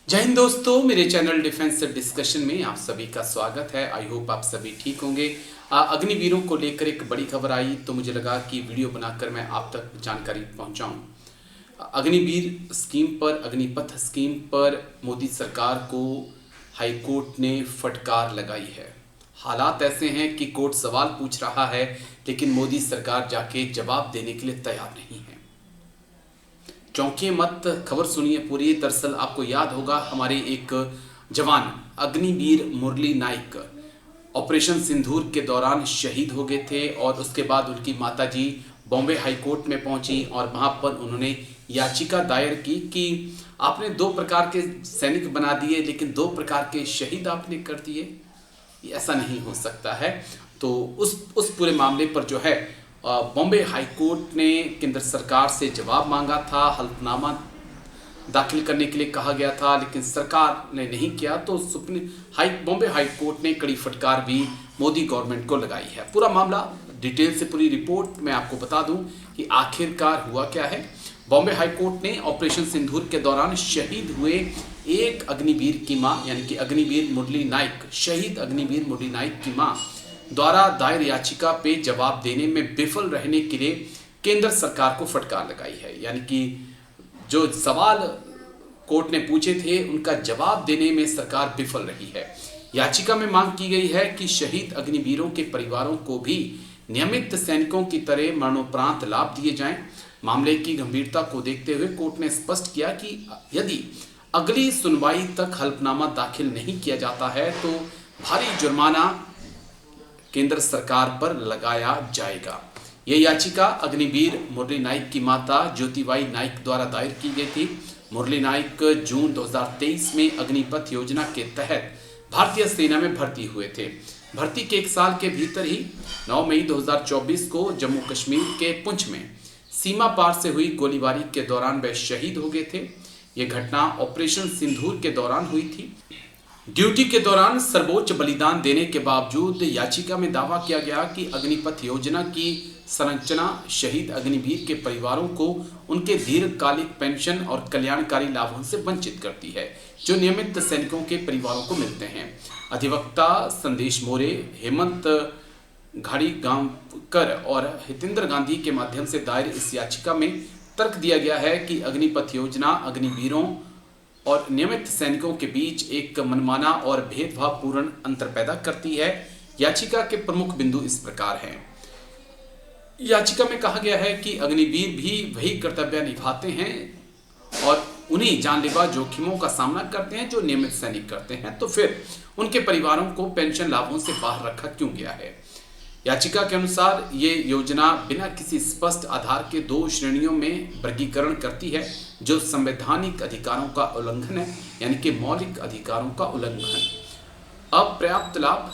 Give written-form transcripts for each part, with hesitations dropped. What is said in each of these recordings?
जय हिंद दोस्तों, मेरे चैनल डिफेंस डिस्कशन में आप सभी का स्वागत है। आई होप आप सभी ठीक होंगे। अग्निवीरों को लेकर एक बड़ी खबर आई तो मुझे लगा कि वीडियो बनाकर मैं आप तक जानकारी पहुंचाऊं। अग्निवीर स्कीम पर, अग्निपथ स्कीम पर मोदी सरकार को हाईकोर्ट ने फटकार लगाई है। हालात ऐसे हैं कि कोर्ट सवाल पूछ रहा है लेकिन मोदी सरकार जाके जवाब देने के लिए तैयार नहीं है। चौंकिए मत, खबर सुनिए पूरी। दरअसल आपको याद होगा, हमारे एक जवान अग्निवीर मुरली नाइक ऑपरेशन सिंदूर के दौरान शहीद हो गए थे और उसके बाद उनकी माताजी बॉम्बे हाई कोर्ट में पहुंची और वहां पर उन्होंने याचिका दायर की कि आपने दो प्रकार के सैनिक बना दिए लेकिन दो प्रकार के शहीद आपने कर दिए, ऐसा नहीं हो सकता है। तो उस पूरे मामले पर जो है बॉम्बे हाई कोर्ट ने केंद्र सरकार से जवाब मांगा था, हल्फनामा दाखिल करने के लिए कहा गया था, लेकिन सरकार ने नहीं किया। तो बॉम्बे हाई कोर्ट ने कड़ी फटकार भी मोदी गवर्नमेंट को लगाई है। पूरा मामला डिटेल से पूरी रिपोर्ट मैं आपको बता दूं कि आखिरकार हुआ क्या है। बॉम्बे हाई कोर्ट ने ऑपरेशन सिंदूर के दौरान शहीद हुए एक अग्निवीर की मां, यानी कि अग्निवीर मुरली नाइक, शहीद अग्निवीर मुरली नाइक की मां द्वारा दायर याचिका पे जवाब देने में विफल रहने के लिए केंद्र सरकार को फटकार लगाई है। यानी कि जो सवाल कोर्ट ने पूछे थे उनका जवाब देने में सरकार विफल रही है। याचिका में मांग की गई है कि शहीद अग्निवीरों के परिवारों को भी नियमित सैनिकों की तरह मरणोपरांत लाभ दिए जाएं। मामले की गंभीरता को देखते हुए कोर्ट ने स्पष्ट किया कि यदि अगली सुनवाई तक हल्फनामा दाखिल नहीं किया जाता है तो भारी जुर्माना केंद्र सरकार पर लगाया जाएगा। यह याचिका अग्निवीर मुरली नाइक की माता ज्योतिबाई नाइक द्वारा दायर की गई थी। मुरली नाइक जून 2023 में अग्निपथ योजना के तहत भारतीय सेना में भर्ती हुए थे। भर्ती के एक साल के भीतर ही 9 मई 2024 को जम्मू कश्मीर के पुंछ में सीमा पार से हुई गोलीबारी के दौरान वे शहीद हो गए थे। यह घटना ऑपरेशन सिंदूर के दौरान हुई थी। ड्यूटी के दौरान सर्वोच्च बलिदान देने के बावजूद याचिका में दावा किया गया कि अग्निपथ योजना की संरचना शहीद अग्निवीर के परिवारों को उनके दीर्घकालिक पेंशन और कल्याणकारी लाभों से वंचित करती है जो नियमित सैनिकों के परिवारों को मिलते हैं। अधिवक्ता संदेश मोरे, हेमंत घाड़ीगांवकर और हितेंद्र गांधी के माध्यम से दायर इस याचिका में तर्क दिया गया है कि अग्निपथ योजना अग्निवीरों और नियमित सैनिकों के बीच एक मनमाना और भेदभावपूर्ण अंतर पैदा करती है। याचिका के प्रमुख बिंदु इस प्रकार हैं। याचिका में कहा गया है कि अग्निवीर भी वही कर्तव्य निभाते हैं और उन्हीं जानलेवा जोखिमों का सामना करते हैं जो नियमित सैनिक करते हैं, तो फिर उनके परिवारों को पेंशन लाभों से बाहर रखा क्यों गया है। याचिका के अनुसार ये योजना बिना किसी स्पष्ट आधार के दो श्रेणियों में वर्गीकरण करती है जो संवैधानिक अधिकारों का उल्लंघन है, यानी कि मौलिक अधिकारों का उल्लंघन। अपर्याप्त लाभ,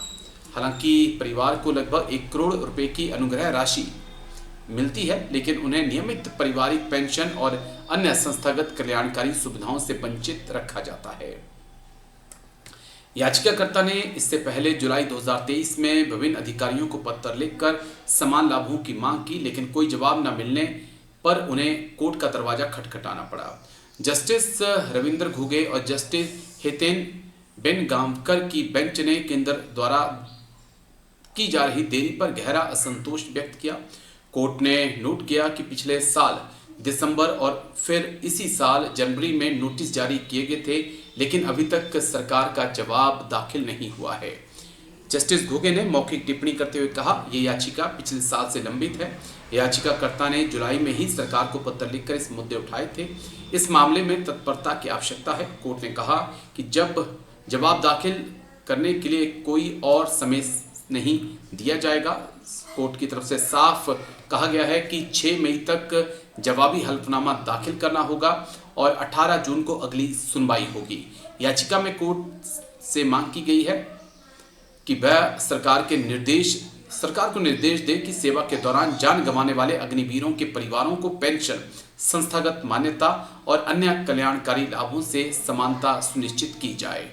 हालांकि परिवार को लगभग 1 करोड़ रुपए की अनुग्रह राशि मिलती है लेकिन उन्हें नियमित पारिवारिक पेंशन और अन्य संस्थागत कल्याणकारी सुविधाओं से वंचित रखा जाता है। याचिकाकर्ता ने इससे पहले जुलाई 2023 में विभिन्न अधिकारियों को पत्र लिखकर समान लाभों की मांग की, लेकिन कोई जवाब न मिलने पर उन्हें कोर्ट का दरवाजा खटखटाना पड़ा। जस्टिस रविंद्र घुगे और जस्टिस हितेन बेनगांवकर की बेंच ने केंद्र द्वारा की जा रही देरी पर गहरा असंतोष व्यक्त किया। कोर्ट ने नोट किया कि पिछले साल दिसंबर और फिर इसी साल जनवरी में नोटिस जारी किए गए थे लेकिन अभी तक सरकार का जवाब दाखिल नहीं हुआ है। जस्टिस घुगे ने मौखिक टिप्पणी करते हुए कहा, यह याचिका पिछले साल से लंबित है। याचिकाकर्ता ने जुलाई में ही सरकार को पत्र लिखकर इस मुद्दे उठाए थे। इस मामले में तत्परता की आवश्यकता है। कोर्ट ने कहा कि जब जवाब दाखिल करने के लिए कोई और समय नहीं दिया जाएगा। कोर्ट की तरफ से साफ कहा गया है कि 6 मई तक जवाबी हल्फनामा दाखिल करना होगा और 18 जून को अगली सुनवाई होगी। याचिका में कोर्ट से मांग की गई है कि वह सरकार को निर्देश दे कि सेवा के दौरान जान गंवाने वाले अग्निवीरों के परिवारों को पेंशन, संस्थागत मान्यता और अन्य कल्याणकारी लाभों से समानता सुनिश्चित की जाए।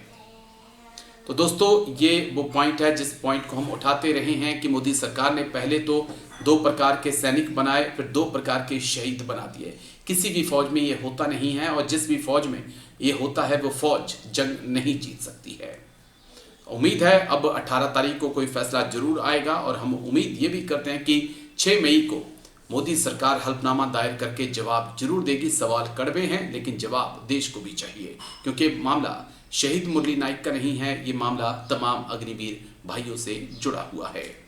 तो दोस्तों, ये वो पॉइंट है जिस पॉइंट को हम उठाते रहे हैं कि मोदी सरकार ने पहले तो 2 प्रकार के सैनिक बनाए, फिर 2 प्रकार के शहीद बना दिए। किसी भी फौज में ये होता नहीं है, और जिस भी फौज में ये होता है वो फौज जंग नहीं जीत सकती है। उम्मीद है अब 18 तारीख को कोई फैसला जरूर आएगा, और हम उम्मीद ये भी करते हैं कि 6 मई को मोदी सरकार हल्फनामा दायर करके जवाब जरूर देगी। सवाल कड़वे हैं लेकिन जवाब देश को भी चाहिए, क्योंकि मामला शहीद मुरली नाइक का नहीं है, ये मामला तमाम अग्निवीर भाइयों से जुड़ा हुआ है।